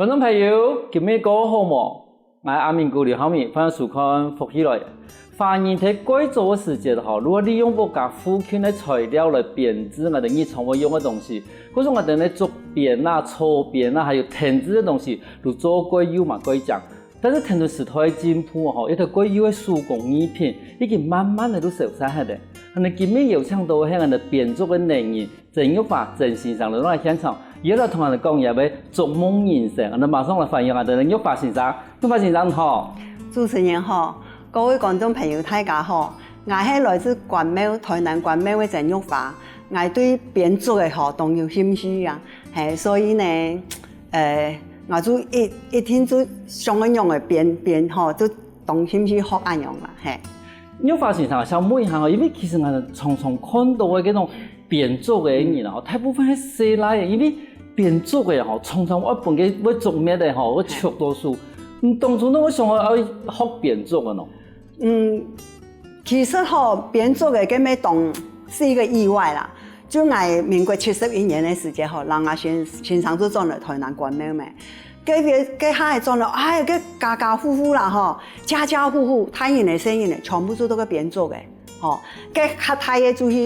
观众朋友，今日过好冇？我阿明姑聊好面，欢迎收看福起来。发现在改造的时节吼，如果利用不加附近的材料来编织我哋日常会用的东西，或者我哋咧竹编啊、草编啊，还有藤子的东西，如做过釉嘛、过浆。但是听到时代的进步吼，一条过釉的手工艺品已经慢慢的都消失下来。我哋今日有请到向我哋编织的能人郑玉华郑先生来到现场。而家同人哋講嘢俾逐夢人生，我哋馬上來歡迎我哋玉華先生。玉華先生好，主持人好，各位觀眾朋友大家好，我係來自關廟台南關廟嘅鄭玉華，我對編織嘅活動有興趣啊，係所以呢，我就一天就上緊用嘅編吼，就動興趣學安用啦，係。玉華先生想問一下，因為其實我哋常常看到嘅嗰種編織嘅人啊，大部分係西來嘅，因為編織嘅吼，常常我本嘅要做咩嘅吼，我讀到書。當初呢，我想要學編織嘅咯。其實吼編織嘅咁樣動是一個意外啦。就喺民國71年嘅時間吼，人家先生就轉來台南關廟咩，佢下轉來，哎，佢家家戶戶啦吼，家家戶戶大人嘅細人嘅，全部都個編織嘅。吼，佢較大嘅就是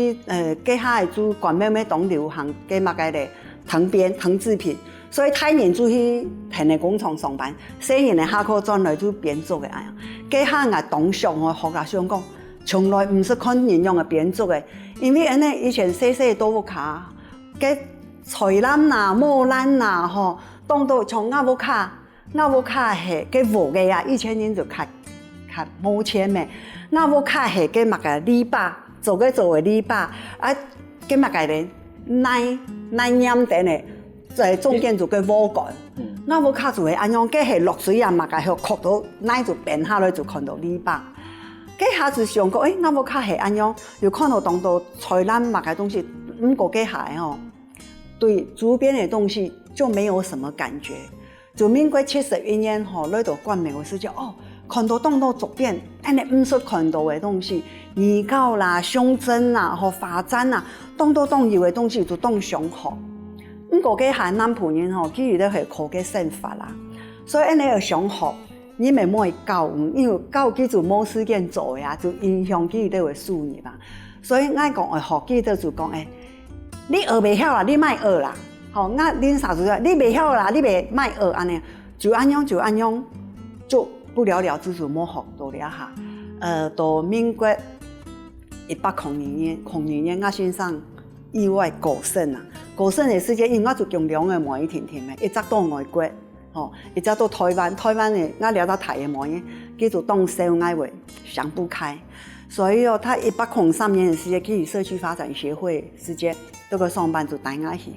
佢下就關廟咩當流行，佢乜嘅咧？藤編、藤製品，所以大人就去田嘅工廠上班，細人咧下課轉來就編織嘅哎呀。佢下我當上我學家想講，從來唔是看人用嘅編織嘅，因為呢以前細都有卡，佢菜籃啦、木籃啦，吼，當到從亞烏卡係佢無嘅呀，以前人就較冇錢嘅，亞烏卡係佢乜嘅籬笆，做嘅籬笆，啊，佢乜嘅咧？耐黏點咧，在中間就個瓦杆，我冇卡住嘅，安樣，佢係落水啊，嘛個係曲到耐就變下來就看到籬笆，佢下就想過，我冇卡係安樣，又看到當到菜籃嘛個東西，唔過佢係哦，對周邊嘅東西就沒有什麼感覺，就民國71年吼，來到關廟嘅時候，哦，看到當到周邊，安尼唔識看到嘅東西。年糕啦、胸針啦、和花簪啦，當有嘅東西就當上學。不過嘅係南部人吼，佢哋係考嘅生法啦，所以你要上學，你咪冇去教，因為教佢就冇時間做呀，就影響佢哋嘅事業啦。所以我講學佢哋就講誒，你學未曉啦，你咪學啦。好，我恁啥子你未曉啦，你咪學安尼，就安樣，就不了了之就冇學到了下。到民國1802年，我先生意外過身啦。過身嘅時間，因為我就用兩個妹甜嘅，一直到外國，吼，一直到台灣嘅，我了到台嘅妹，佢就當小愛會想不開，所以哦，他1803年嘅時間，佢與社區發展協會時間，到個上班就帶我去。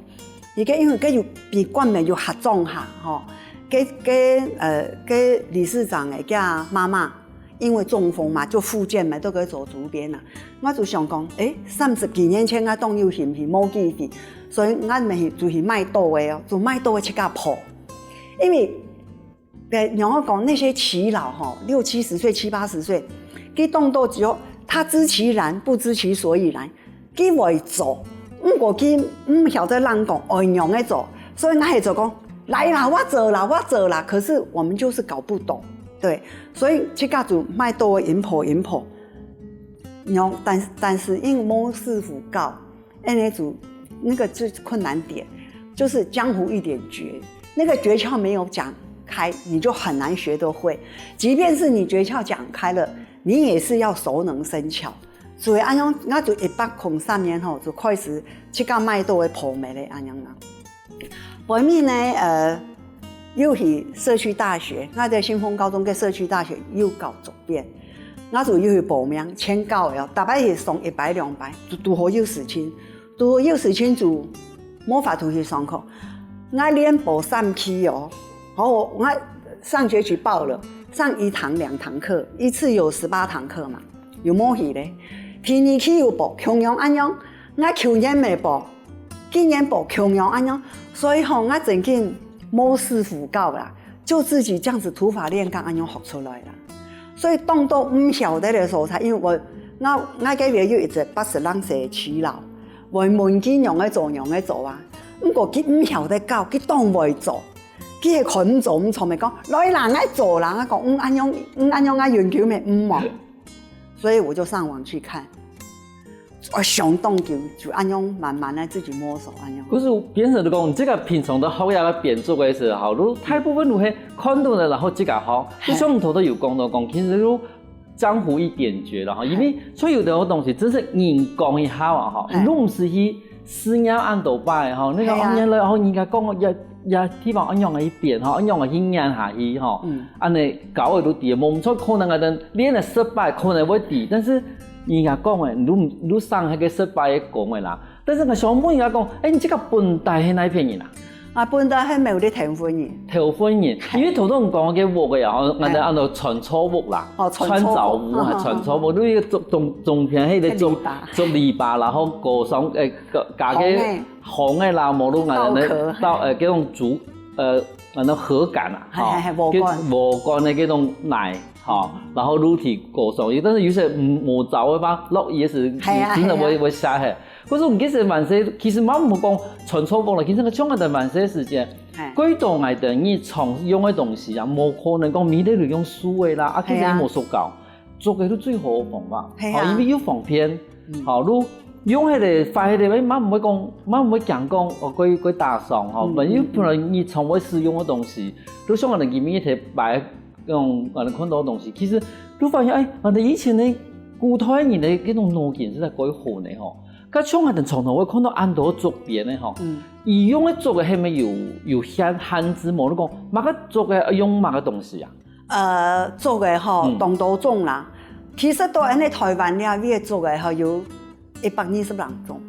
而家因為佢又比關廟又合作下，吼，佢理事長嘅家媽媽。因為中風嘛，就復健嘛，都可以做主編啦。我就想講，30幾年前我當有興趣冇記憶，所以我咪就去賣刀嘅哦，就賣刀嘅去家鋪。因為讓我講那些耆老吼，60、70歲、70、80歲，佢當到之後，他知其然，不知其所以然，佢會做，不過佢唔曉得人講愛用嘅做，所以我係就講，來啦，我做啦，可是我們就是搞不懂。對，所以這家就賣多引破，然後但是因為冇師傅教，那個最困難點就是江湖一點訣，那個訣竅沒有講開，你就很難學得會。即便是你訣竅講開了，你也是要熟能生巧。所以安樣，我就1803年後就開始這家賣多嘅鋪賣咧安樣啦。後面呢又去社區大學，我在新豐高中嘅社區大學又搞主編，我就又去報名簽教了，大概是送100、200，就讀好幼時青就冇法度去上課，我連報3期哦，好，我上學期報了上1堂2堂課，一次有18堂課嘛，有冇去咧？第2期又報同樣安樣，我去年未報，今年報同樣安樣，所以吼我真經。冇師傅教啦，就自己這樣子土法煉鋼咁樣學出來啦。所以當到唔曉得嘅素材，因為我嗰邊有一隻80啷歲耆老，為門見用嘅做啊。不過佢唔曉得教，佢當會做，佢係群眾從咪講，來人愛做人啊講，安樣啊研究咩嘛，所以我就上網去看，我想動就安樣慢慢的自己摸索安樣。可是變成就講，這個平常的學嘢嘅變做嘅時候，你大部分都係看到了，然後這個好，你上頭都有講到講，其實都江湖一點絕啦，因為所有的東西真是人講一下啊，哈，你唔是去試驗按到擺哈，那個按樣然後人家講也希望按樣嘅一變哈，按樣嘅去驗下去哈，按你搞嘅都對，冇錯，可能係等練嘅失敗可能會對，但是人家講嘅，你上迄個失敗嘅講嘅啦，但是我想問人家講，你這個本地係哪一片人啊？啊，本地係冇啲頭份人，頭份人，因為頭先講嘅鑊嘅啊，我哋按照傳草鑊啦，傳草鑊係傳草鑊，你個種片喺度做籬笆，然後過上加嘅紅嘅啦，冇都按照到嗰種竹按照禾稈啊，禾稈嘅嗰種奶，哈，然後滷體過上去，但是有些冇走嘅吧，落也是真的會下去。可是我其實蠻些，其實冇講傳草鑊啦，其實個將來的蠻些時間，幾多係等於常用嘅東西啊，冇可能講每日都用書嘅啦，啊其實冇塑膠，做嘅都最好嘅方法，因為要防偏，好你用迄個發迄個，媽唔會講，媽唔會講哦，佢打傷吼，萬一本來你從未使用嘅東西，都想我哋見面一齊擺嗰種我哋看到嘅東西，其實都發現我哋以前嘅古代人嘅嗰種腦筋是在改好嘅吼。咁像我哋從頭會看到按到竹編嘅吼，而用嘅竹嘅係咪有限制冇？你講乜個竹嘅用乜個東西啊？竹嘅吼，當多種啦。其實到喺台灣呢邊嘅竹嘅吼有120兩種，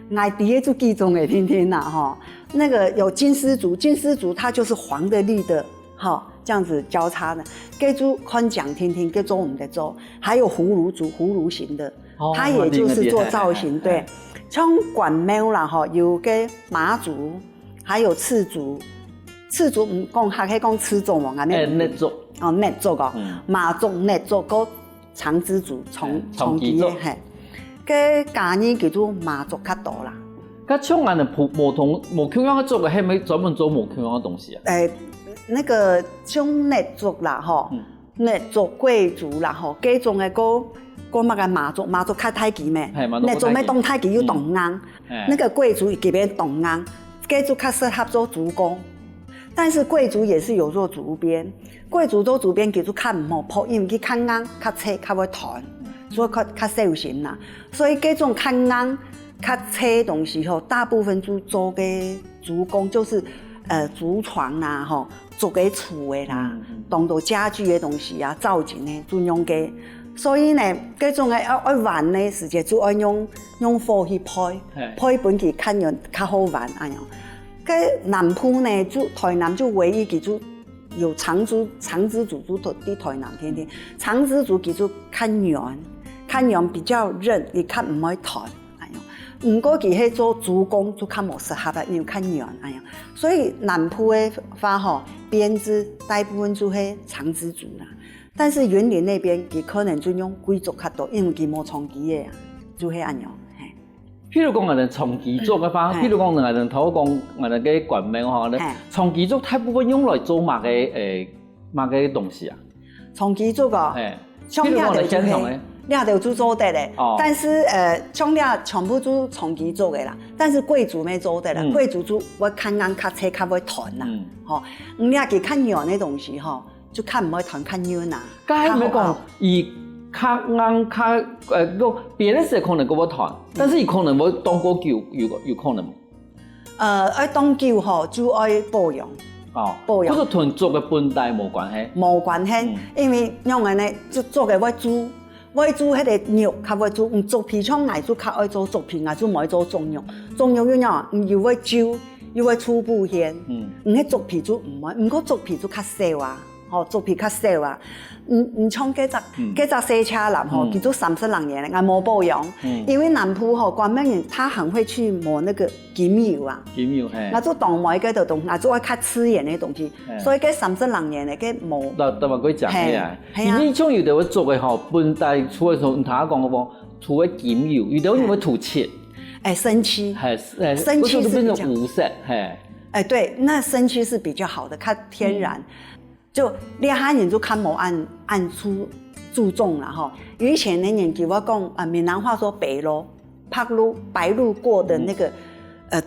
外地嘅就幾種嘅，聽聽啦哈。那個有金絲竹，金絲竹它就是黃的綠的，哈，這樣子交叉的。跟住看講聽聽，跟住我們的竹，還有葫蘆竹，葫蘆形的。它也就是做造型，對，像關廟啦，吼，有個麻竹，還有刺竹，刺竹唔講，還可以講刺竹喎，牻竹，哦，牻竹哦，麻竹、牻竹個長枝竹，長枝嘅，係，個家呢叫做麻竹較多啦。咁像我哋冇同樣嘅竹嘅，係咪專門做冇同樣嘅東西啊？那個像牻竹啦，吼，牻竹、桂竹啦，吼，幾種嘅個。個乜嘅麻竹較太極咩？你做咩動太極要動硬？那個桂竹這邊動硬，桂竹較適合做竹工，但是桂竹也是有做竹編，桂竹做竹編叫做較唔好破，因為佢較硬、較脆、較會彈，所以較小心啦。所以這種較硬、較脆的東西吼，大部分做嘅竹工就是竹床啦，吼，做嘅厝嘅啦，當做家具嘅東西啊，造景嘅專用嘅。所以呢，嗰種嘅愛玩呢時間就愛用火去配本去看人較好玩啊樣。嗰南部呢，就台南就唯一叫做有長枝竹就啲台南天天長枝竹叫做較圓比較韌，亦較唔可以彈啊樣。唔過佢係做竹工就較冇適合啦，因為較圓啊樣。所以南部嘅花吼編織大部分就係長枝竹啦。但是雲林那邊佢可能就用貴族較多，因為佢冇長枝嘅，就係咁樣。譬如講我哋長枝竹嘅話，譬如講我哋頭講我哋嘅關名吼，長枝竹大部分用來做乜嘅東西啊？長枝竹啊，像呢條就做得咧，但是像呢全部都長枝竹嘅啦，但是貴族沒做得啦，貴族就會較硬、較脆、較會彈啦，吼，呢個較軟嘅東西吼。就較唔可以彈較軟啊！咁係咪講而較硬個別嘅時候可能個會彈，但是佢可能會當個久有可能。愛當久吼就愛保養。保養。嗰個同竹嘅本地冇關係。冇關係，因為用嘅呢就做嘅會煮迄個肉較會煮，竹皮廠藝術較愛做竹皮，藝術唔愛做中肉。中肉要樣又會焦，又會粗布鮮。唔係竹皮就唔愛，唔過竹皮就較少啊。竹皮較少啊，唔像嗰隻西車男吼，叫做30兩年咧，冇保養，因為南部吼關門人，他很會去磨那個金油啊，我做當賣嗰度我做較刺眼嘅東西，所以嗰30兩年咧，嗰冇。但話佢講起來，因為像有啲會做嘅吼，本地除咗同他講嘅喎，除咗金油，有啲會塗漆，生漆，生漆是變成無色，对，那生漆是比较好的，它天然，就你哈人就看无按注重了哈。以前的人给我讲闽南话说白露、白露过的那个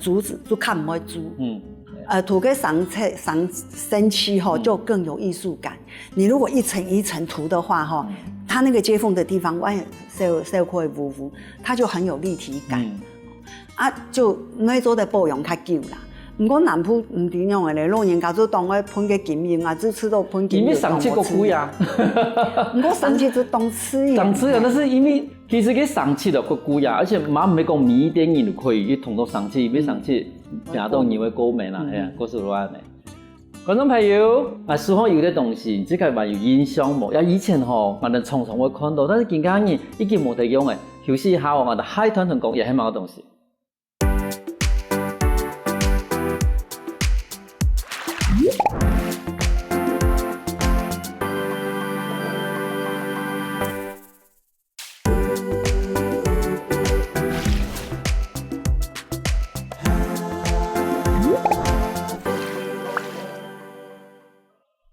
竹子就看不会煮。涂个生漆哈就更有艺术感。你如果一层一层涂的话哈，它那个接缝的地方色会糊糊，它就很有立体感。就每做的保养较久啦。不过南部唔这样的咧，老人家就当我喷个金银啊，就吃到喷金银。因为上漆个贵啊。不过上漆就当吃呀。当吃呀，但是因为其实个上漆就个贵啊，而且妈唔係講米點銀就可以，佢同到上漆，要上漆，平到你會高美啦，係啊，嗰時攞嚟。觀眾朋友，書房有啲東西，即係話有印象冇？以前吼，我哋常常會看到，但是近幾年已經冇得用嘅。休息一下，我哋海豚同講也係某個東西。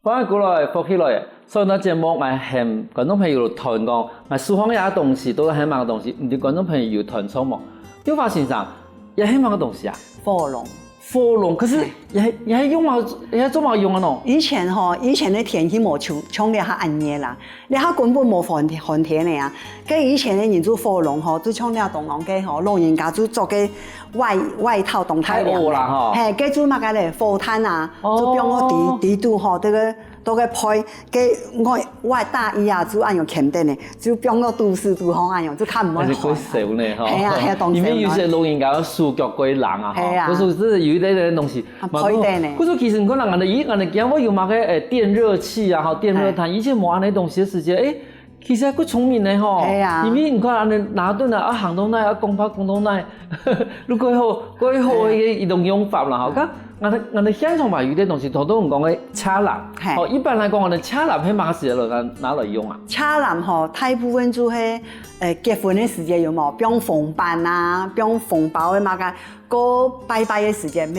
翻過來，復起來，所以呢節目我向觀眾朋友談講，我書房有啲東西都係乜嘅東西，唔知觀眾朋友有談錯冇？雕花先生，有係乜嘅東西啊？火龍，可是也係用嘛，也做嘛用啊喏。以前的天氣冇像你下暗熱啦，你下根本冇寒天嘅啊。跟以前的人做火龍就像你東洋嘅老人家就做個外套當太陽啦，係，跟住乜嘅咧火炭啊，就俾我地度都個配，跟我大衣啊就按樣鉗得呢，就俾我都市度按樣就看唔開。係佢少呢，係啊，當時。因為有些老人家手腳過冷啊，嗰時真係有啲東西。配得呢。嗰時其實可能人哋見我有買個電熱器啊，電熱毯，以前冇安尼東西嘅時節，其實佢聰明嘅吼，因為你看人哋拿頓啊，行到那，講到那，如果好嘅移動用法啦，嚇。我哋現場嘛有啲東西，好多人講嘅車籃，一般來講，我哋車籃喺乜時候拿來用啊？車籃大部分就係結婚嘅時節有冇？比如紅板啊，比如紅包嘅乜嘅，個拜拜嘅時節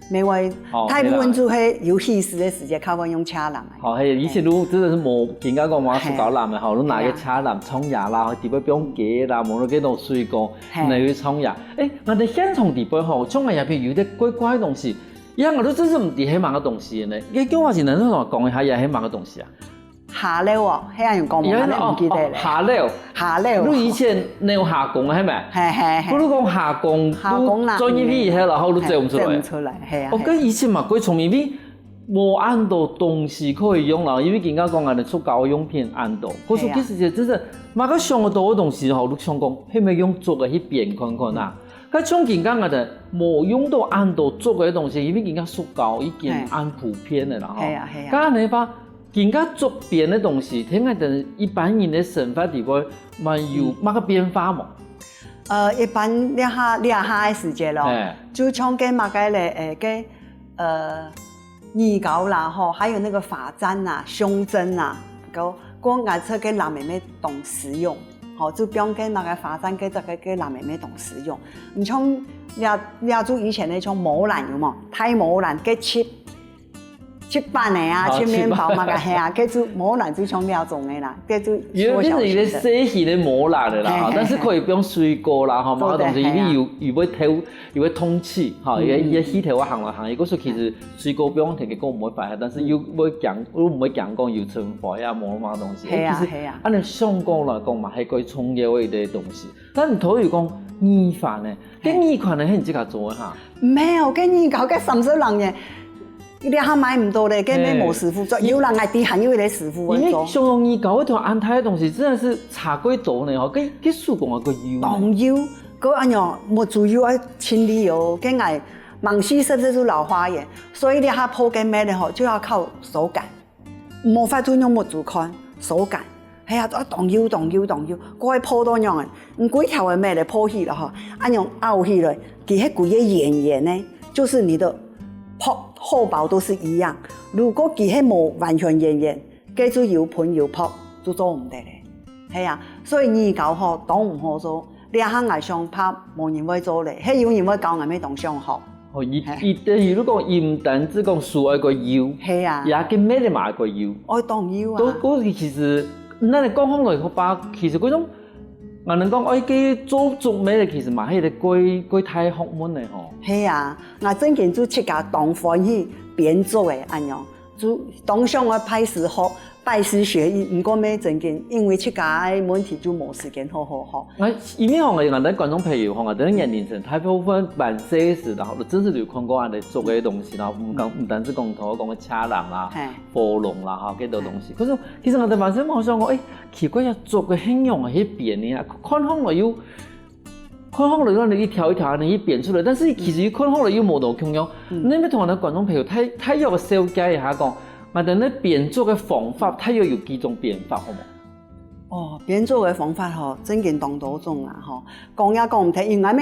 沒會，大部分就係有喜事嘅時節，靠運用車籃。係以前都真係冇見解講話塑膠籃嘅，都拿個車籃沖牙啦，地邊用雞啦，冇咗幾多水果嚟去沖牙。我哋現場地邊沖牙入邊有啲怪怪嘅東西，我都真係唔知係乜嘅東西呢？你叫我是能同我講一下，係乜嘅東西啊？下料喎，係人講我唔記得咧。下料，你以前你有下工係咪？係。你講下工啦，專業啲嘢然後都做唔出來。做唔出來，係啊。我跟以前嘛，佢從因為冇按到東西可以用啦，因為人家講我哋塑膠用品按到，嗰時其實真係買個上到嘅東西後，你想講係咪用做嘅去變看看啊？佢像人家我哋冇用到按到做嘅東西，因為人家塑膠已經按普遍嘅啦，嗬。係啊。咁你話？人家做變的東西，聽下等一般人的生活地位，咪有乜個變化冇？一般你下嘅時節咯，就像跟乜嘅咧，耳膏啦，還有那個髮簪啊、胸針啊，我愛出給男妹妹懂使用，就比如跟乜嘅髮簪給男妹妹懂使用。唔像你做以前那種磨蘭有冇？太磨蘭給切板的啊，切麵包嘛個係啊，佢就磨爛就像料種的啦，佢就有變成一個細細的磨爛的啦，但是可以不用水果啦，哈，某個東西因為有會通氣，哈，也洗頭行來行去，嗰時其實水果不用提嘅講唔會壞，但是又會講，我唔會講講有存壞啊，冇乜東西。係啊係啊。按你上講來講嘛，係可以重要嘅啲東西。但你頭又講耳環呢，跟耳環呢係你自己做嘅嚇？沒有，跟耳搞嘅30人嘅。你下買唔到咧，根本冇師傅做，有人係啲很有啲師傅做。因為上容易搞一條安泰嘅東西，真係是差幾多呢？嗬，佢手工啊個油。當油，嗰安樣冇做油啊，清理油，跟係忙西是不是就老花眼？所以你下鋪嘅咩咧？嗬，就要靠手感，冇法度用冇做看手感。係啊，當油，嗰個鋪多樣嘅，唔幾條嘅咩咧鋪起啦嗬，安樣拗起來，佢係幾個圓圓呢，就是你的。厚薄都是一樣，如果佢係冇完全圓圓，繼續又噴又泡就做唔得咧。係啊，所以耳膏當唔好做，你行外上拍冇人會做咧，係有人會教我咩動上學。哦，伊等于如讲，伊唔单止讲需要个油，系啊，也跟美的嘛个油。爱当油啊。嗰其實，咱嚟講翻來把，其實嗰種，我能講愛嘅做足美嘅，其實嘛係個太學問嚟吼。系啊，我真見做七家當歡喜變做嘅安樣，做當上我拜師學。拜師學藝，唔過咩真見，因為七家嘅問題就冇時間好學。我因為我哋觀眾朋友，我哋年齡層大部分辦這事，然後真是有看過我哋做嘅東西，然後唔單止講頭講嘅車人啦、火龍啦，嚇幾多東西。可是其實我哋本身冇想過，奇怪，要做嘅形容係去變嘅，看好了又讓你一條一條你去變出來，但是其實看好了又冇到共樣。你咪同我哋觀眾朋友睇有個小解一下講。我哋咧變做嘅方法，它又有幾種變法，好冇？哦，變做嘅方法吼，真見當多種啊，吼，講也講唔聽，因為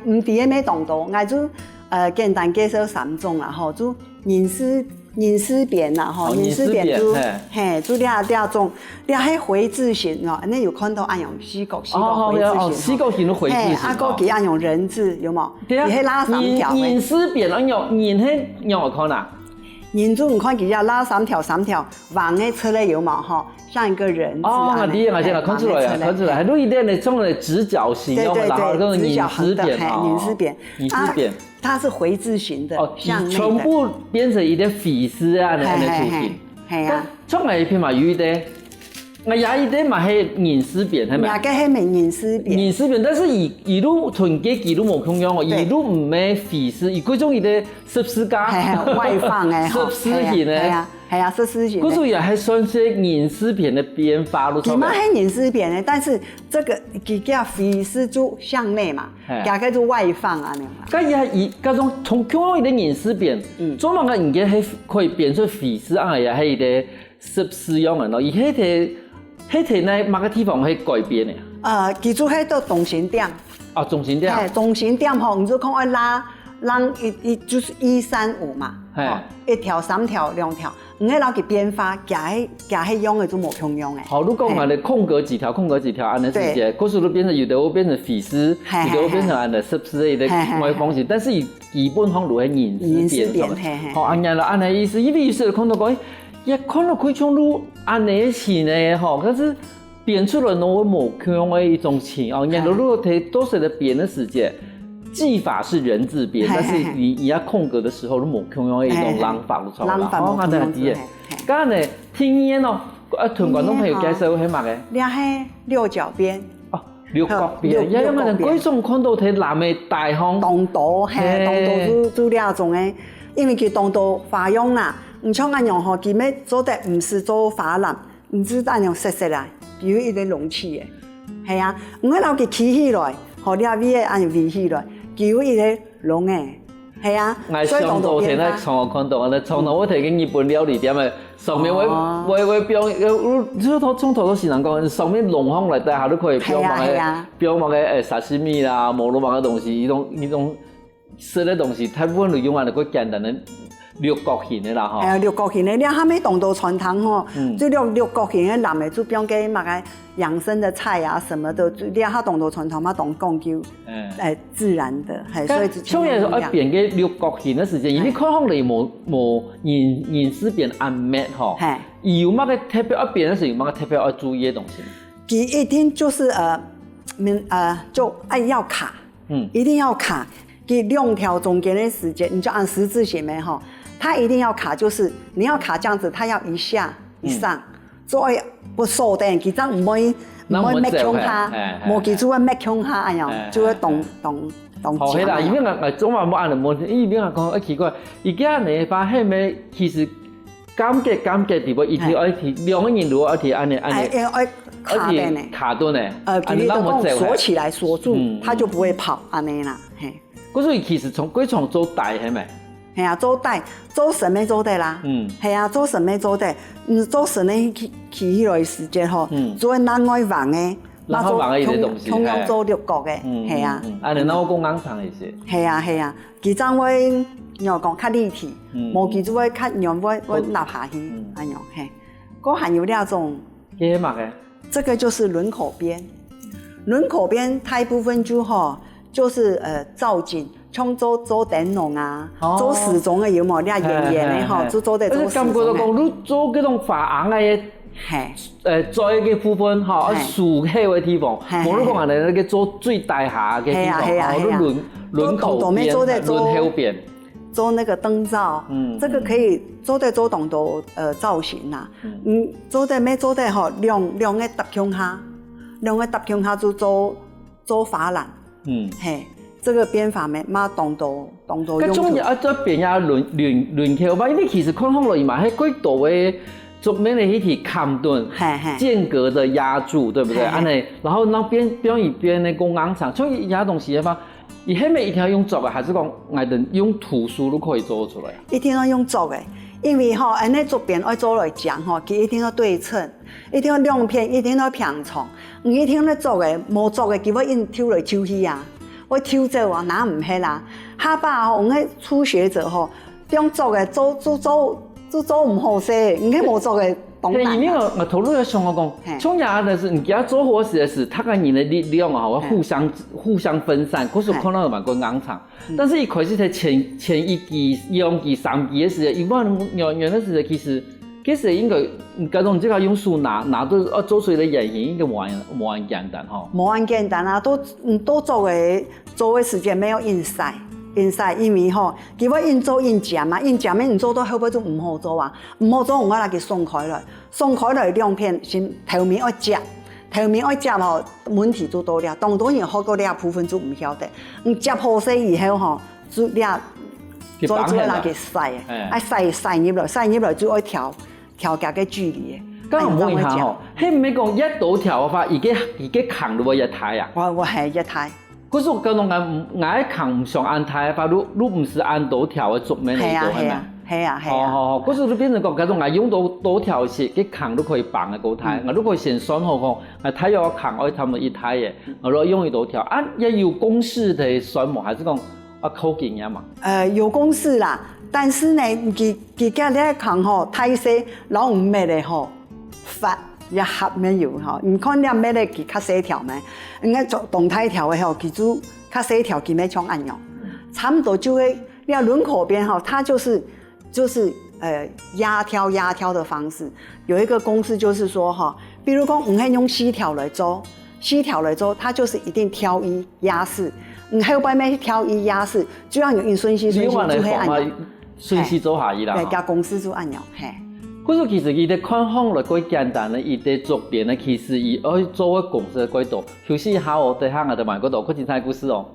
我唔知嘅咩當多，我就簡單介紹3種啦，吼，就凝絲變啦，吼，凝絲變就嘿，就兩種，兩係回字形哦，你有看到按用四角回字形，四角形都回字形，啊個佢按用人字，有冇？對啊，係拉3條嘅。凝絲變按用凝係用我看啦。凝住，你看佢要拉3條橫嘅出來有冇？哈，像一個人字。哦，我第一眼看出來，還有一點的種的直角形，然後嗰種凝絲變，凝絲變，它是回字形的，像全部變成一點飛絲啊，那個圖形。係啊，從來一片嘛有一點。我也一點嘛係凝絲變，係咪？也個係咪凝絲變？凝絲變，但是一路團結幾路冇共樣哦，一路唔係飛絲，伊嗰種伊啲濕絲架，係外放嘅，濕絲型嘅，係啊，濕絲型。嗰種也係算是凝絲變的變法咯。佢嘛係凝絲變嘅，但是這個佢叫飛絲就向內嘛，加個就外放啊那樣。咁也以嗰種從共樣一啲凝絲變，做乜嘅物件係可以變出飛絲啊？也係一啲濕絲樣嘅咯，而係啲。迄題呢，某個地方會改變嘅。記住迄個中心點。哦，中心點。中心點吼，你就看我拉就是1、3、5嘛。1條、3條、2條，唔係攞佢變化，夾喺用嘅就冇共用嘅。好，如果我哋空格幾條，安尼直接，嗰時都變成有的會變成飛絲，有的會變成安尼濕絲的外方形，但是基本上都係凝絲變。好，安尼啦，安尼意思，因為有時看到講。也看到佢像路安尼型呢，吼，可是變出來我冇像的一種情哦。然後如果睇多數的變的時間，技法是人字變，但是你要空格的時候，都冇像的一種朗法咯，錯啦。哦，啱啱啲嘢。咁呢，聽嘢咯，同觀眾朋友介紹係乜嘅？你係六角邊。哦，六角邊。因為人嗰種看到睇南嘅大項。東島係東島做兩種嘅，因為佢東島花樣啦。唔像安樣吼，佢咩做得唔是做花籃，唔知安樣色色啦，比如一啲容器嘅，係啊，唔係攞佢起起來，學啲味安樣味起來，叫一啲籠嘅，係啊。所以上到睇咧，從我看到啊，從我睇緊日本料理店嘅上面會標，即從頭到時人講，上面弄好嚟，大家都可以標某嘅沙西米啦，某某嘅東西，呢種食嘅東西，大部分都用嚟個簡單嘅。六角形的啦，吼。六角形的，你下面東島傳統吼，就六角形的南的就變個乜個養生的菜啊，什麼的，你下東島傳統嘛，當講究，自然的，係所以就。所以說一變個六角形的時間，因為看上嚟冇凝絲變暗滅吼，有乜個特別一變的時候，有乜個特別要注意的東西？佢一定就是就要卡，一定要卡，佢2條中間的時間，你就按十字形咩吼。它一定要卡，就是你要卡這樣子，它要一下一上，所以不鎖定，佢真唔會搣槍下，冇記住會搣槍下安樣，就會動。好係啦，因為我總話冇按嚟冇，因為我講奇怪，而家你發現咩？其實感覺地方一條愛條兩個人如果一條安尼，卡頓呢，你都講鎖起來鎖住，它就不會跑安尼啦。嗰所以其實從幾從做大係咪？係啊，做大做神咩做得啦？係啊，做神咩做得？做神咧起來時間吼，做南外橫嘅，同樣做六角嘅，係啊。啊，你那我講硬長一些。係啊，佢將會又講較立體，無佢就會較樣會立下去，安樣係。嗰還有兩種。幾乜嘅？這個就是輪口邊，輪口邊大部分就吼就是造景。像做灯笼啊，做时钟的有冇？你圆圆的吼，做得做时钟的。感觉讲，你做嗰种发红嘅。做一个部分吼，竖起嘅地方，无你讲人哋个做最大下嘅地方，你轮口边、轮后边，做那个灯罩，这个可以做得做动多造型啦。做得咩做得吼，两个搭胸下，两个搭胸下就做发篮，嘿，这个编法咩嘛动多用途。咁种啊，再变下轮口吧，因为其实看落去嘛，迄几多嘅。桌面的迄体坎顿间隔的压住，对不对？安尼，然后那边一边的工钢厂，所以压东西的话，伊迄面一定要用做的，还是讲我哋用图书都可以做出来？一定要用做的，因为吼，安尼桌边爱做来讲吼，佢一定要对称，一定要亮片，一定要平床，唔一定要做的，无做的，佢要印抽来抽去啊，我抽做啊，哪唔迄啦？下巴吼，我迄初学者吼，用做的做唔好势，你看无做嘅懂难。因为我头路要想我讲，从牙的是你给他做活时的是，他跟你的力量啊，会互相分散。可是看到蛮工钢厂，但是一开始在前一季、2季、3季的时候，一般原的时候其实应该嗰种这个用手拿到做出来的眼型，应该冇咁简单吼。冇咁简单啊，都做的时间没有印晒。因为吼，佢要印做印夹嘛，印夹咩唔做到后尾就唔好做啊，唔好做我来给松开来亮片先头面要夹吼，问题就多了，当然好过了部分就唔晓得，夹好势以后吼，就了做来给晒，晒入来就要调价嘅距离。咁我问下吼，迄唔係講一倒條嘅話，而家扛到一台啊？我係一台。可是我跟侬讲，我扛唔上按台的话，你唔是按倒条的桌面嚟做係咪？係啊。哦，可是你變成講，嗰種我用倒條是，佢扛都可以綁嘅嗰台，我都可以先算好講，我睇要扛我差唔多一台嘅，我攞用一倒條，啊，也有公式的算冇，還是講啊靠經驗嘛？有公式啦，但是呢，佢家咧扛吼太細，老唔咩咧吼發。也合咩有吼，唔看你咩咧，佢較細條咩？應該做動態條嘅吼，佢就較細條，佢咩像按樣，差不多就會，你輪廓邊吼，它就是壓挑的方式。有一個公式就是說哈，比如講唔係用細條來做，它就是一定挑一壓四，唔後邊咩挑一壓四，就要用順序就會按樣，順序做下伊啦。對，加公式就按樣，嘿。可是其實伊哋看法來幾簡單咧，伊哋作品咧，其實伊愛做嘅公式幾多。休息一下哦，等下我哋問嗰度，佢精彩故事哦。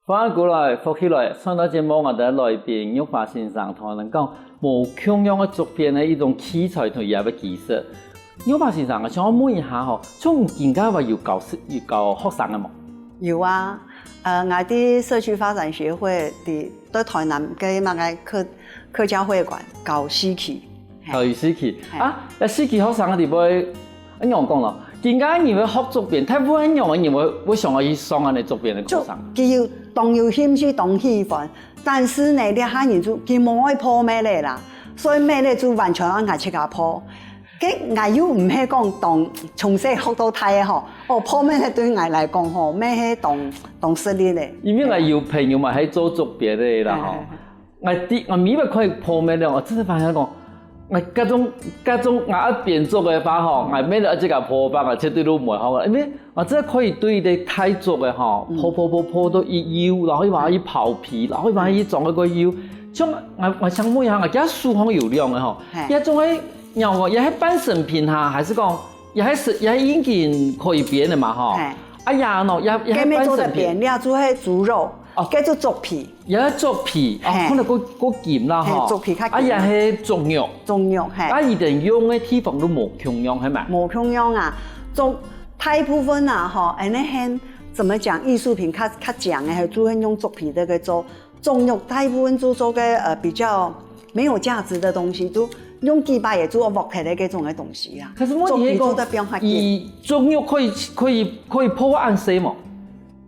翻過來，復起來，上到節目我哋來賓玉華先生同我哋講無同樣嘅作品嘅一種器材同伊嘅技術。玉華先生，我想問一下吼，從而家話要教學生嘅冇？有啊，我啲社區發展協會喺台南嘅乜嘅客家會館教詩期。教詩期啊，詩期學生嘅地方，一樣講咯。點解你會學作品？太不一樣嘅，你會想要去上安尼作品嘅課程？佢要當有興趣當喜歡，但是呢，你下人就佢冇愛破咩咧啦，所以咩咧就完全按佢切下破。佢我又唔係講當從細學到大嘅嗬，破咩咧對我嚟講嗬，咩係當實力咧。因為我有朋友嘛喺做作品嘅啦嗬，我以為可以破咩咧，我真係發現講。各種我一邊做嘅話吼，我咩一隻個破法，我絕對都唔會好嘅，因為我真係可以對你太做嘅吼，破到一腰，然後話一刨皮，然後話一裝一個腰，將我想問一下，我家書行有量嘅吼，一種係讓我也係半成品下，還是講也係已經可以變嘅嘛吼，啊呀喏，也係半成品，你要做係豬肉。哦，叫做竹皮，也竹皮，哦，可能個鹹啦嗬，竹皮較鹹，啊也係中藥，係，啊一定用嘅地方都冇共樣係咪？冇共樣啊，做大部分啊嗬，誒你看怎麼講藝術品較講嘅係主要用竹皮嘅做，中藥大部分做嘅比較沒有價值的東西都用几把也做木起来这种的东西啊。可是问题做得变化是以中药可以破坏暗色嘛？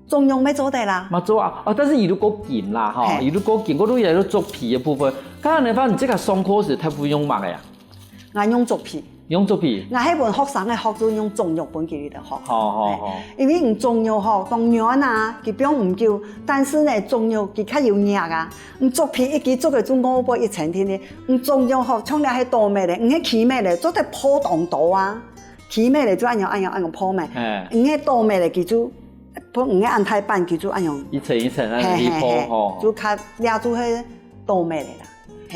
中药没做得啦。嘛做啊，但是如果紧啦哈，如果紧，我都也要做皮的部分。刚才你发现这个伤口是太不用麻的呀？我用做皮。用做皮。我迄本学生的学都用中药本给你的学。好。因为用中药吼，当然啊，佢并唔叫，但是呢，中药佢较有药啊。唔做皮一支做个做5波1层天的，唔中药吼，冲了迄多咩咧？唔迄起咩咧？做得破洞刀啊，起咩咧？就按样破咩？唔迄多咩咧？叫做不唔迄按太板叫做按样。一层一层按去破吼。就较抓住迄多咩咧啦。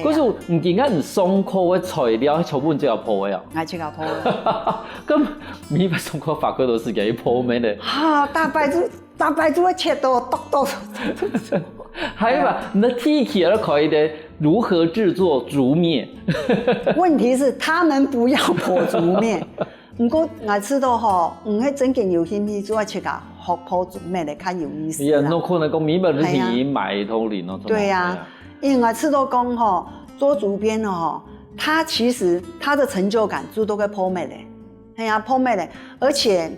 可是唔見解唔傷口嘅材料，草本就要破嘅哦。係即刻破嘅。咁米白傷口法國都是嘅破咩咧？哈，大白豬嘅切到剁到。還有嘛，那 T 起而可以的，如何製作竹篾？問題是他們不要破竹篾。不過我知道吼，迄真正有興趣做切個學破竹篾咧，較有意思啦。那可能講米白都是買頭lin咯。對啊。因為我知道講吼，做竹編吼，它其實它的成就感做到個破滅嘞，係啊破滅嘞。而且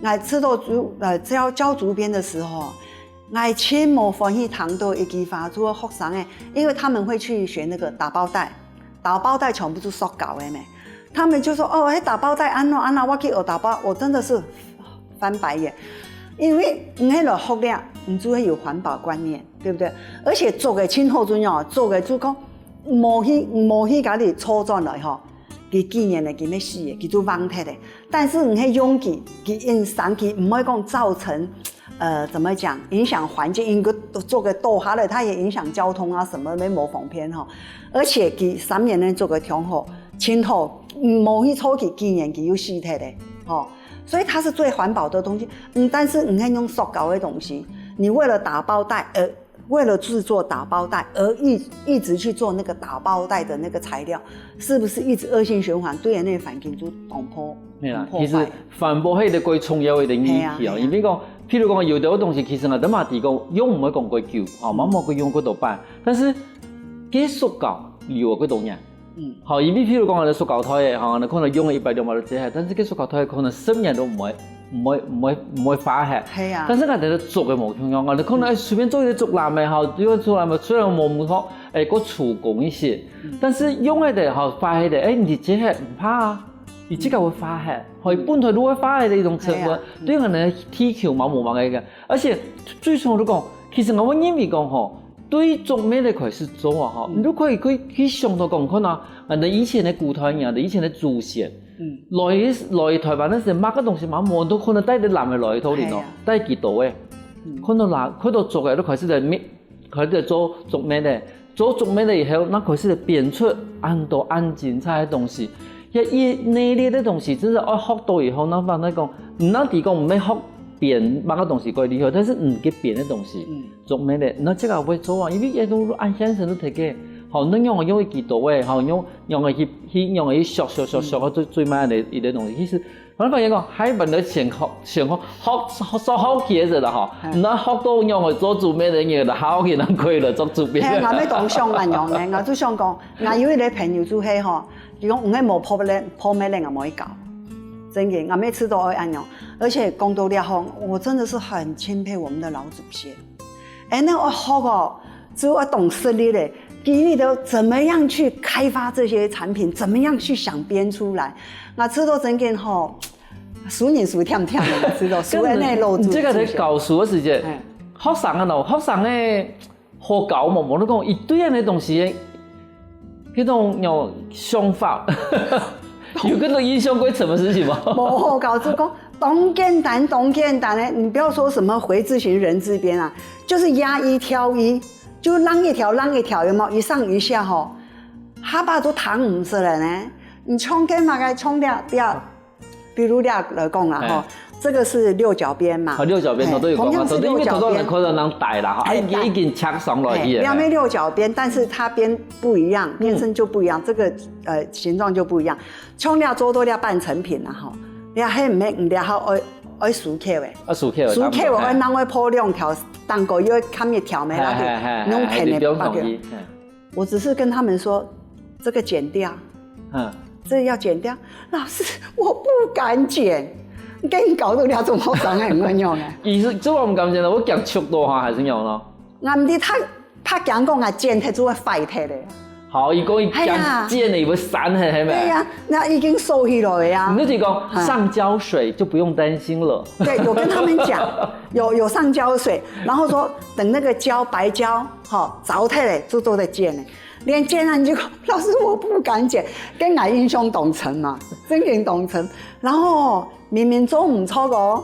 我知道教竹編的時候，我千冇歡喜談到一句話，做學生誒，因為他們會去學那個打包袋，打包袋全部都塑膠的咩，他們就說哦，迄打包袋安怎，我去學打包，我真的是翻白眼。因為你迄個學了，你就會有環保觀念，對不對？而且做嘅親好重要，做嘅就講冇去家己錯轉來吼，佢紀念嘅，佢咩死嘅，佢就忘掉嘅。但是你迄用佢影響佢唔會講造成怎麼講影響環境，因為做個倒下來，它也影響交通啊什麼咩冇方便吼。而且佢3年呢做個挺好，親好冇去錯佢紀念佢有死掉嘅，吼。所以它是最環保的東西，但是你看用塑膠的東西，你為了打包袋為了製作打包袋而一直去做那個打包袋的那個材料，是不是一直惡性循環？對人類環境就當破壞。其實環保係一個重要的議題哦，因為講，譬如講有啲東西其實我哋嘛提講用唔會講過久，哦，冇冇佢用過多擺，但是啲塑膠有幾多年？好，因為譬如講我哋塑膠袋嘅，嚇，你可能用咗100年冇得折係，但是啲塑膠袋可能10年都唔會化係。係啊。但是我哋做嘅冇同樣，我哋可能隨便做一啲竹籃嘅，嚇，因為竹籃雖然冇咁好，個粗工一些，但是用嘅哋嚇化嘅哋，你折係唔怕啊，你即刻會化係，可以本來都會化嘅一種成分，對我哋體球冇問題嘅，而且最重要講，其實我認為講嗬。對竹篾嚟開始做啊！哈，你都可以去想到講，可能人哋以前嘅古代人，以前嘅祖先，來台灣嗰時買個東西買冇都可能帶啲南嘅來頭嚟咯，帶幾多嘅，可能嗱，佢度做嘅都開始就搣，佢哋做竹篾咧，做竹篾咧以後，那開始就變出很多很精彩嘅東西，一呢啲東西真係我學到以後，那反正講，唔能提講唔咩學。變某個東西過厲害，但是唔嘅變嘅東西，做咩咧？那這個會做啊，因為嘢都按先生都提嘅，好，你用一幾多嘅，好用去削最慢嘅一啲東西。其實我發現講，喺本來先學好嘢就啦，嗬，那學到用去做做咩嘅嘢，就好嘅能可以嚟做做咩。係我咩當商人用嘅，我都想講，我有一啲朋友做係嗬，如果唔係冇破咩咧，我冇去搞。真嘅，我每次都會按樣，而且講到了後，我真的是很欽佩我們的老祖先。那我學哦，只有我懂實力咧，給你的怎麼樣去開發這些產品，怎麼樣去想編出來。我知道真嘅吼，數年數跳跳的，知道數喺那老祖先。這個喺教書嘅時節，學生啊喏，學生咧學教嘛，我都講一堆人嘅東西，嗰種有想法。有跟到影響過什麼事情嗎？冇搞就講當簡單咧，你不要說什麼回字形人字邊啊，就是壓一挑一，就浪一條，有冇一上一下吼，下巴都躺唔實了呢。你衝緊嘛個衝掉，比如來講啦吼，這個是六角邊嘛，六角邊都有講啊，因為頭多人可能能帶啦，哈，已經拆上來嘅。兩邊六角邊，但是它邊不一樣，邊身就不一樣，這個形狀就不一樣。衝了做多了半成品啦，吼，你係唔係唔了後愛數克嘅？數克我愛啷會破2條，當個要砍一條沒啦，就弄平的包嘅。我只是跟他們說，這個剪掉，这要剪掉。老师，我不敢剪，给你搞到了做好伤害很用的。意思这我唔敢剪了，我讲速度哈还是有咯。我唔知他讲讲啊，剪太做会坏太的。好，伊讲伊讲剪的，伊会散的，系咪？对呀，那已经收起来呀。你就讲上胶水就不用担心了。对，有跟他们讲，有上胶水，然后说等那个胶白胶着太嘞，就都在剪嘞。连剪完就老师我不敢剪，跟我英雄同城嘛，真跟同城。然后明明做唔错个，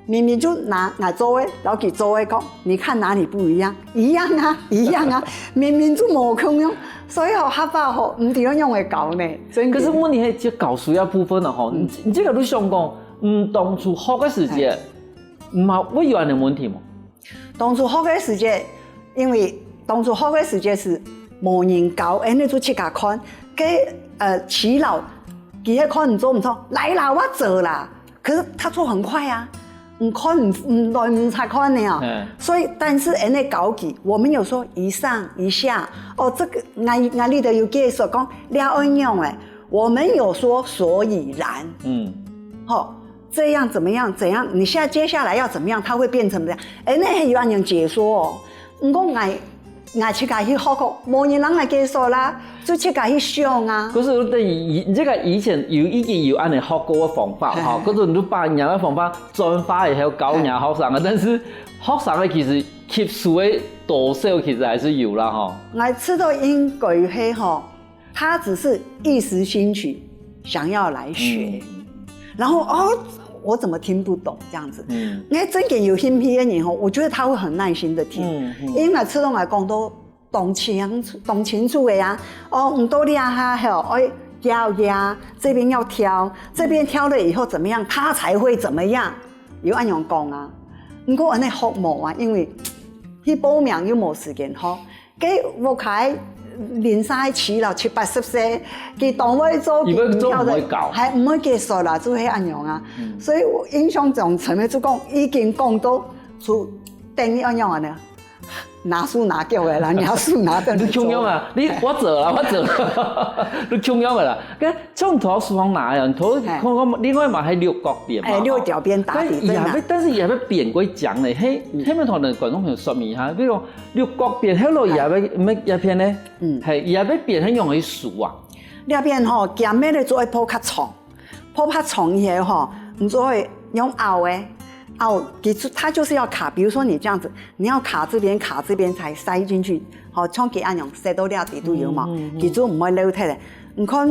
明明就拿我做的，然后给做的讲，你看哪里不一样？一样啊，一样啊，明明就冇空用，所以学法唔点样用会搞呢？可是问题係只教書一部分啊，你這個都想講，當初學嘅時節，唔係會有人嘅問題嗎？當初學嘅時節，因為當初學嘅時節是冇人教，你就去甲看，耆老佢喺看唔做唔錯，來啦我做啦，可是他做很快啊。唔看唔來唔才看呢，所以但是人哋搞起，我們有說一上一下，這個我里頭有介紹講了用誒，我們有說所以然，這樣怎麼樣怎樣，你現在接下來要怎麼樣，它會變成怎麼樣？人哋係有人解說哦，唔講我去家去學過，冇人來介紹啦，就去家去上啊。可是等於這個以前已經有按你學過嘅方法哈，嗰種你把人嘅方法轉化以後教人學生嘅，但是學生嘅其實吸收嘅多少其實還是有啦哈。我知道應該係哈，他只是一時興起想要來學，然後我怎麼聽不懂這樣子？因為真嘅有興趣嘅人吼，我覺得他會很耐心的聽，因為始終來講都懂清楚的呀。唔多厲害吼，要這邊要挑，這邊挑了以後怎麼樣，他才會怎麼樣，有按樣講啊。不過我哋學冇啊，因為去報名又冇時間學，給我開。年曬似啦，70-80歲，佢當位做佢跳的，係唔會結束啦，就係咁樣啊。所以我印象中，前面就講已經講到出等於咁樣啊，拿書拿腳嘅啦，拿書拿到你窮樣啊！我做啦，你窮樣嘅啦。咁從頭書房拿呀，頭看另外嘛係六角邊嘛，六角邊打底對嘛。但是也要變過講咧，係咪同人觀眾朋友說明下？比如講六角邊喺度也要咩一片咧？係也要變係用去數啊。呢邊吼，夾咩咧做一鋪較長，鋪較長以後吼，唔做用拗嘅。它就是要卡，比如說你這樣子，你要卡這邊才塞進去，像佢按樣塞到了底都有嘛，佢就唔會漏脫的。你看，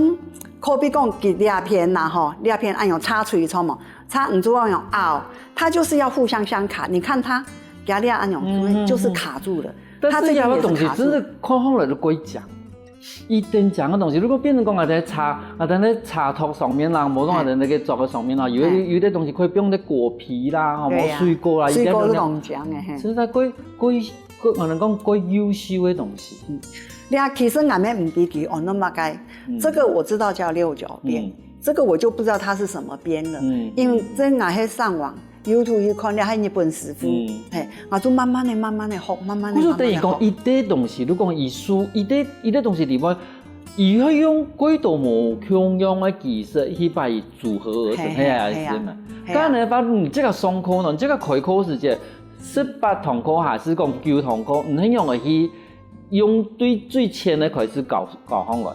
可比講佢兩片呐，兩片按樣插出去嘛，插唔做按樣拗，它就是要互相卡。你看它，佢兩按樣就是卡住了。但是有個東西真的看好了就鬼講。一定講嘅東西，如果變成講喺茶托上面啦，冇講喺那個作嘅上面啦，有啲東西可以用啲果皮啦，冇水果啦，水果都能講嘅，其實我能講最優秀嘅東西。其實我們唔比佢按那麼解，這個我知道叫六角邊，這個我就不知道它是什麼邊了，因為這我喺上網。YouTube 去看了係日本師傅，我就慢慢地學，慢慢地學。我就等於講，伊啲東西，如果伊書，伊啲東西裡面，伊會用幾多無共用嘅技術去把伊組合而成，係啊，係嘛？當然，把你這個上課呢，這個開課時間18堂課還是講9堂課，唔係用嚟去用最淺嘅開始教翻來。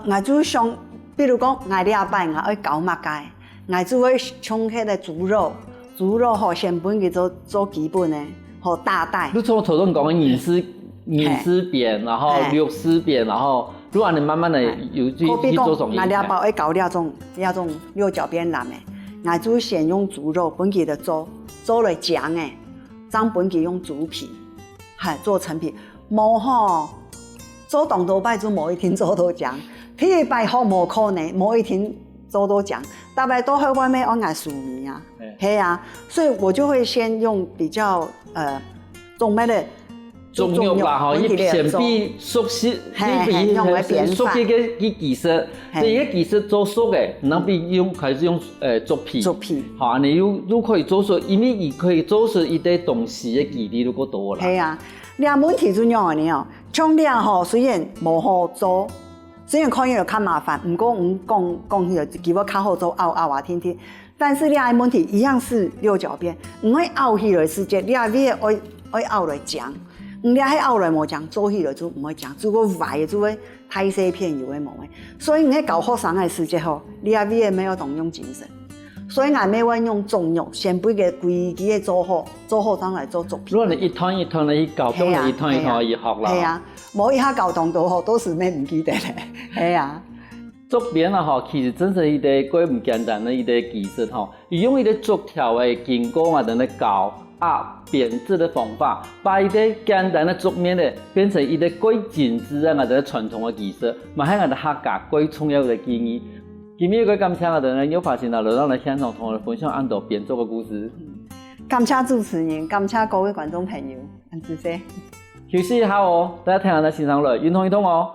我就想，比如講，我禮拜我要教乜嘅？我就會從迄個豬肉吼先本佢做基本的，吼大帶。你從頭先講嘅銀絲邊，然後綠絲邊，然後如果你慢慢的有去做種。我兩包要搞兩種六角邊藍的，我就先用豬肉本佢的做嚟醬的，將本佢用豬皮，做成皮。冇吼做當多擺就冇一天做到醬，譬如擺好冇可能冇一天。做到講，大概都喺外面按下數米啊，係啊，所以我就會先用比較中咩的中藥吧，吼，伊先比熟悉，你比熟悉嘅技術，第一技術做熟嘅，然後比開始用做皮，好，你又可以做出，因為伊可以做出一啲東西嘅基地都夠多啦。係啊，兩問題就樣嘅呢，像兩吼雖然冇好做。虽然看起来较麻烦，不过讲起来基本较好做凹啊听听。但是你的问题一样是六角边，唔会凹起来时间，你啊你爱凹来讲，你还凹来无讲，做起来就唔会讲，如果坏就会太细片有诶无诶。所以你搞学生的时间吼，你啊你没有动用精神。所以俺每晚用中药，先把个规矩的做好，做好上来做作品。如果你一团一团的去搞，不然一团一团去学啦。系啊，无一下搞动都好，都是咩唔记得咧。系啊。竹编啊吼，其实真是一个过唔简单的一个技术吼，伊用一个竹条的经过啊，等咧搞编织的方法，把一个简单的竹面咧变成一个过精致啊，等传统的技术，嘛喺我哋客家过重要的技艺。今日个感谢我哋有发现到，让来现场同我哋分享安度编作的故事。感谢主持人，感谢各位观众朋友，谢谢。休息一下哦，大家听下咱欣赏来，运动一通哦。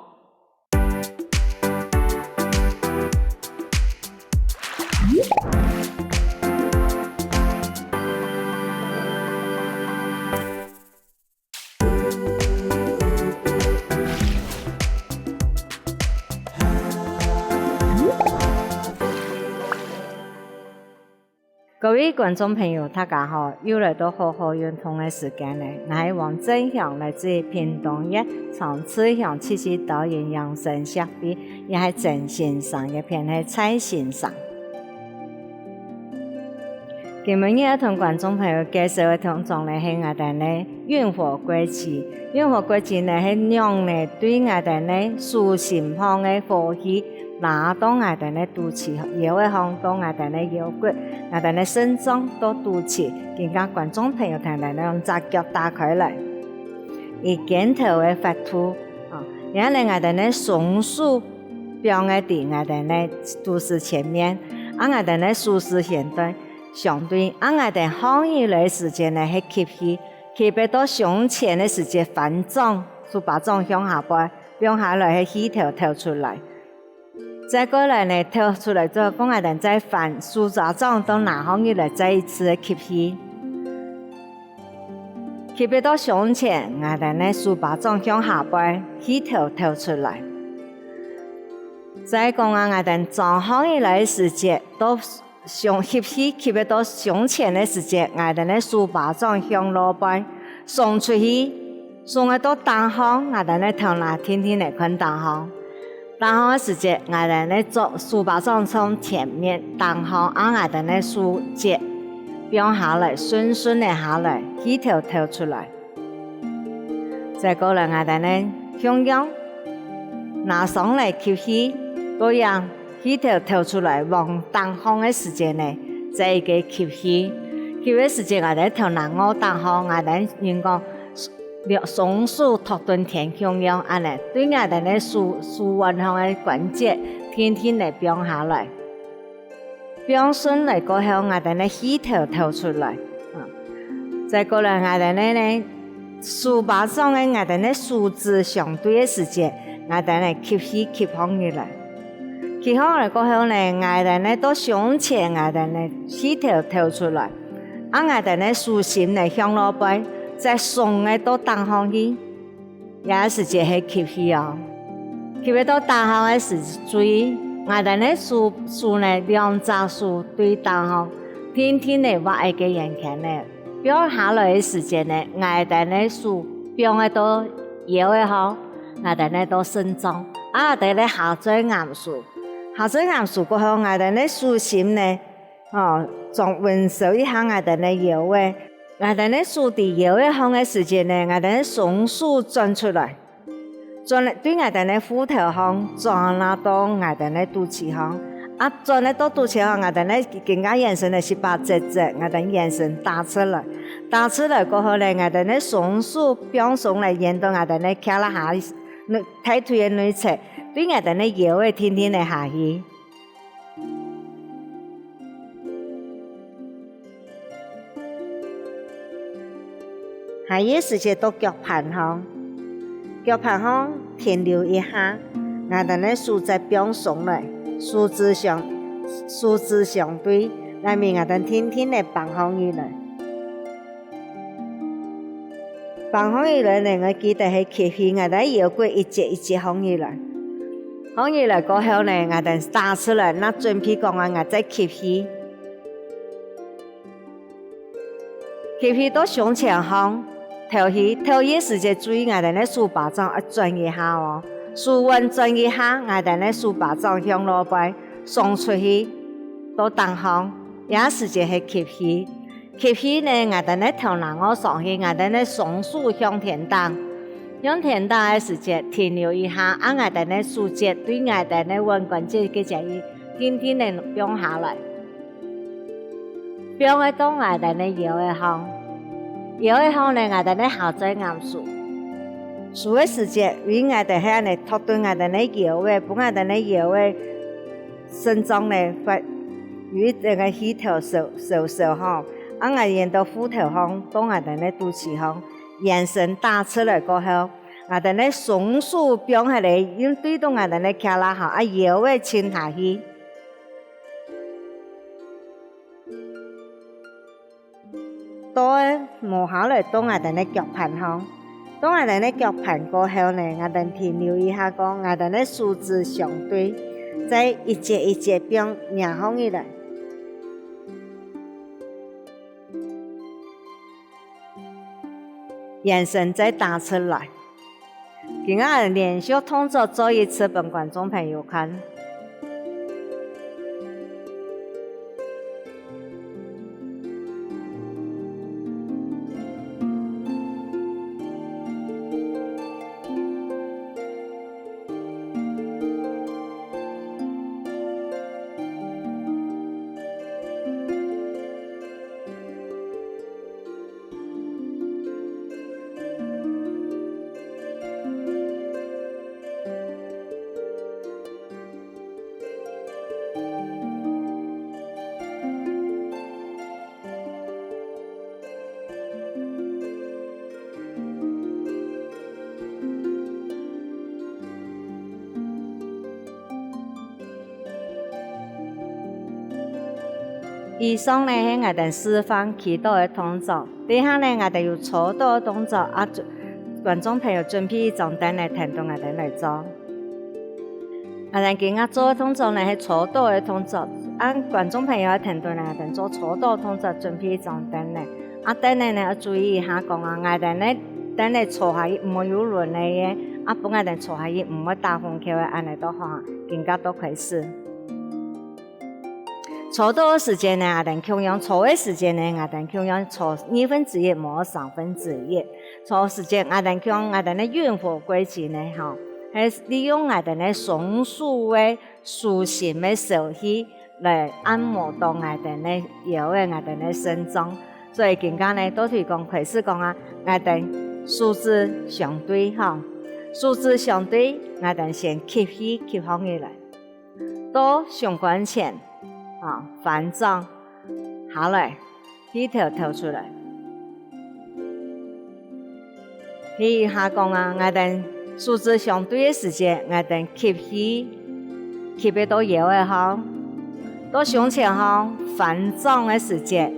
各位观众朋友，大家好！又来到好好运动的时间咧，我係黃正祥，來自屏東一長治鄉七夕導演養生設備，也係鄭先生嘅片係蔡先生。今日要同觀眾朋友介紹嘅聽眾咧係我哋咧運火歸期，運火歸期咧係讓咧對我哋咧舒心方嘅火氣。拿到我哋咧肚臍，腰嘅向到我哋咧腰骨，我哋咧心臟到肚臍，更加觀眾朋友聽嚟咧用隻腳打開嚟，而肩頭嘅發吐，然後咧我哋咧松樹標嘅地，我哋咧肚臍前面，我哋咧舒適前端，相對，我哋放起來時間咧係吸氣，吸不到胸前嘅時間反轉，就把掌向下擺，向下來係氣頭透出來。再過來呢，跳出來之後，我哋再反手抓掌到拿好起來，再一次吸氣，吸不到胸前，我哋呢手把掌向下擺，氣頭透出來。再講我哋掌好起來的時節，到胸吸氣吸不到胸前的時節，我哋呢手把掌向落擺，送出去，送去到單行，我哋呢頭拿天天嚟看單行。單行嘅時節，我哋咧做手把掌從前面，單行我哋咧手節變下來，順順嘅下來，氣頭透出來。再過來我哋咧向陽拿上嚟吸氣，嗰樣氣頭透出來，往單行嘅時節咧，再一個吸氣，吸嘅時節我哋頭拿我單行，我哋應講。松樹托頓田向陽，安尼對我哋咧樹運向嘅關節，天天嚟變下來，變順嚟過後，我哋咧氣頭透出來，再過來我哋咧樹把上嘅我哋咧樹枝相對嘅時節，我哋咧吸氣吸放起來，吸放嚟過後咧，我哋咧到胸前，我哋咧氣頭透出來，我哋咧樹心嚟向落背。再送嘅到單行去，有時節係吸氣哦，吸到單行嘅時注意，我哋咧樹咧兩隻樹對單行，天天嚟畫一個眼鏡咧，標下來嘅時節咧，我哋咧樹標喺到腰嘅好，我哋咧到心臟，我哋咧下最岩樹，下最岩樹過後，我哋咧樹心咧，仲溫柔一下我哋咧腰嘅。我哋咧樹地腰一行嘅時間咧，我哋咧松樹轉出來，轉嚟對我哋咧虎頭行，轉啦到我哋咧肚臍行，轉嚟到肚臍行，我哋咧更加延伸嘅18節，我哋延伸打出來，打出來過後咧，我哋咧松樹變松嚟延到我哋咧腳啦下，睇腿嘅內側，對我哋咧腰嘅天天嚟下去。下一時節到腳盤行，腳盤行停留一下，我哋咧樹再變鬆來，樹枝相對，內面我哋天天嚟綁好起來，綁好起來咧，我記得係吸氣，我哋腰骨一節一節放起來，放入来过後呢，我哋打出來，那準備講我再吸氣，吸氣到胸前方，吐氣時間注意我哋咧手把掌要轉一下哦，手腕轉一下，我哋咧手把掌向落背，送出去到東方，也時間係吸氣。吸氣呢，我哋咧頭腦我上去，我哋咧雙手向天打，向天打嘅時間停留一下，我哋咧手節對我哋咧腕關節嘅隻意，天天咧放下來，放喺到我哋咧腰嘅方，腰嘅方咧我哋咧下再啱數，數嘅時間為我哋喺咧托對我哋咧腰嘅，幫我哋咧腰嘅心臟咧發與這個氣頭收吼。我哋沿到虎頭方，到我哋咧肚臍方，眼神打出來過後，我哋咧雙手放下來，用對到我哋咧卡拉好，腰嘅親下去，到摸下來到我哋咧腳盤方，到我哋咧腳盤過後呢，我哋停留一下講，我哋咧手指相對，再一節一節變壓放起來。眼神再打出來，今日連續動作做一次，本觀眾朋友看。以上呢係我哋示範祈禱嘅動作，底下呢我哋要操作嘅動作，觀眾朋友準備一張單嚟聽到我哋嚟做。我哋今日做嘅動作呢係操作嘅動作，觀眾朋友聽到呢我哋做操作嘅動作，準備一張單嚟。單嚟呢要注意一下講我哋呢單嚟坐下唔會有輪嘅，幫我哋坐下唔會打風球嘅，安尼都好，更加多虧事。操作嘅時間呢，我哋共用操嘅時間呢，我哋共用操1/2冇1/3。操時間我哋共我哋咧運火軌跡呢，係利用我哋咧雙手嘅舒心嘅手氣來按摩到我哋咧腰嘅我哋咧心臟，所以更加呢都係講開始講我哋數字相對數字相對，我哋先吸氣吸放起來，到胸關前。反掌下來，氣頭吐出來。一下講我哋數字相對嘅時間，我哋吸氣，吸到腰嘅方，到胸前方反掌嘅時間，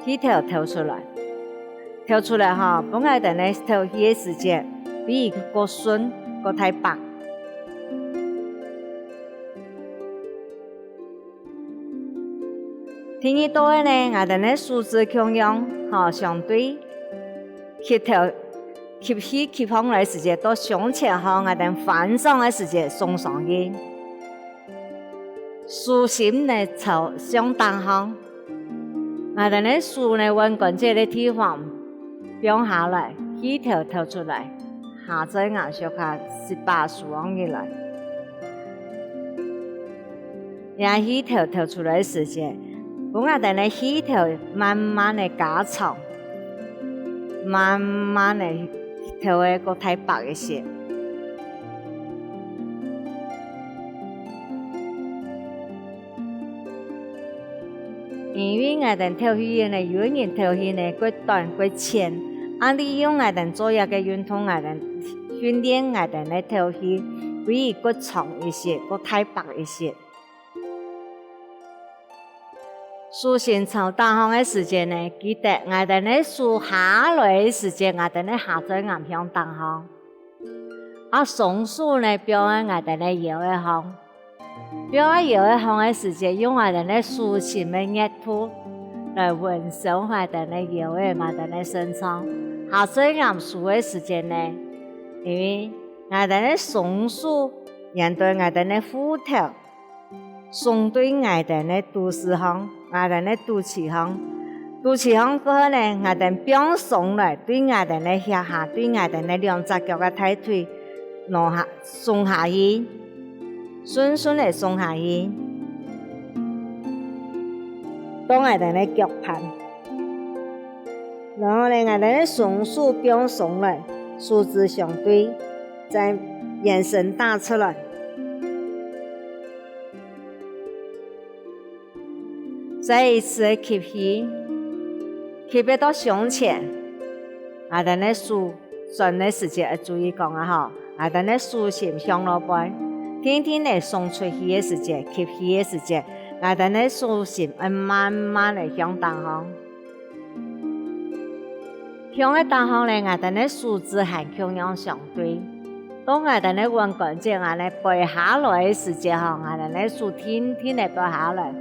氣頭吐出來。吐出來幫我哋咧吐氣嘅時間，比個順個太白。聽得到嘅呢，我哋咧數字共用，相對吸氣吸放來時間，到胸前方我哋反掌嘅時間送上去，舒心呢朝向東方，我哋咧手呢腕關節嘅地方放下來，氣頭吐出來，下再眼小看18數往起來，讓氣頭吐出來時間。我哋咧氣頭慢慢地加長，慢慢地吐嘅個太白一些。因為我哋吐氣呢，有人吐氣呢，過短過淺，利用我哋做一個運動，我哋訓練我哋咧吐氣，會過長一些，過太白一些。數先朝東方嘅時間呢，記得我哋咧數下來嘅時間，我哋咧下再眼向東方。松树呢表演我哋咧摇一项，表演摇一项嘅时节，用我哋咧抒情嘅乐谱来温赏我哋咧摇嘅我哋咧身上。下水岩树嘅时节呢，因为我哋咧松树面对我哋咧斧头，松对我哋咧都市行，我哋咧都市行。肚脐行過後呢，我哋變鬆來，對我哋咧向下，對我哋咧兩隻腳嘅大腿挪下鬆下去，順順地鬆下去，到我哋咧腳盤，然後咧我哋咧松樹變鬆來，樹枝相對，再延伸打出來。再一次嘅吸氣。吸氣到胸前，我哋咧數轉嘅時節要注意講啊吼，我哋咧數心向落背，天天咧送出去嘅時節，吸氣嘅時節，我哋咧數心要慢慢地向東方，向嘅東方咧，我哋咧數字係同樣相對，當我哋咧運乾淨，我哋背下來嘅時節吼，我哋咧數天天地背下來。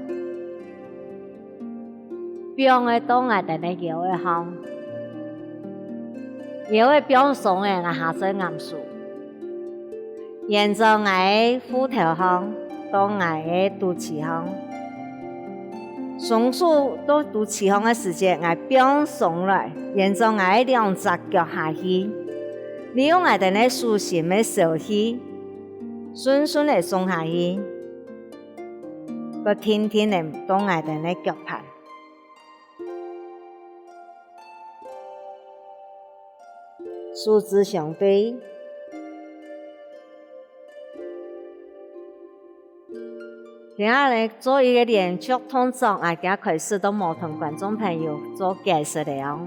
表嘅當我哋咧搖嘅項，搖嘅表鬆嘅我下水岩樹，沿着我嘅斧頭項到我嘅肚臍項，松樹到肚臍項嘅時節，我表鬆來，沿着我嘅兩隻腳下去，利用我哋咧樹心嘅手氣，順順地鬆下去，個天天地到我哋咧腳盤。樹枝相對，今日嚟做一個連續動作，大家開始都冇同觀眾朋友做解釋了。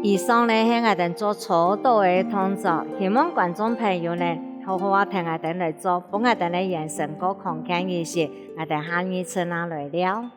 以上呢係我哋做初道嘅動作，希望觀眾朋友呢好好聽我哋嚟做，幫我哋呢延伸個空間意識，我哋下一次拿來了。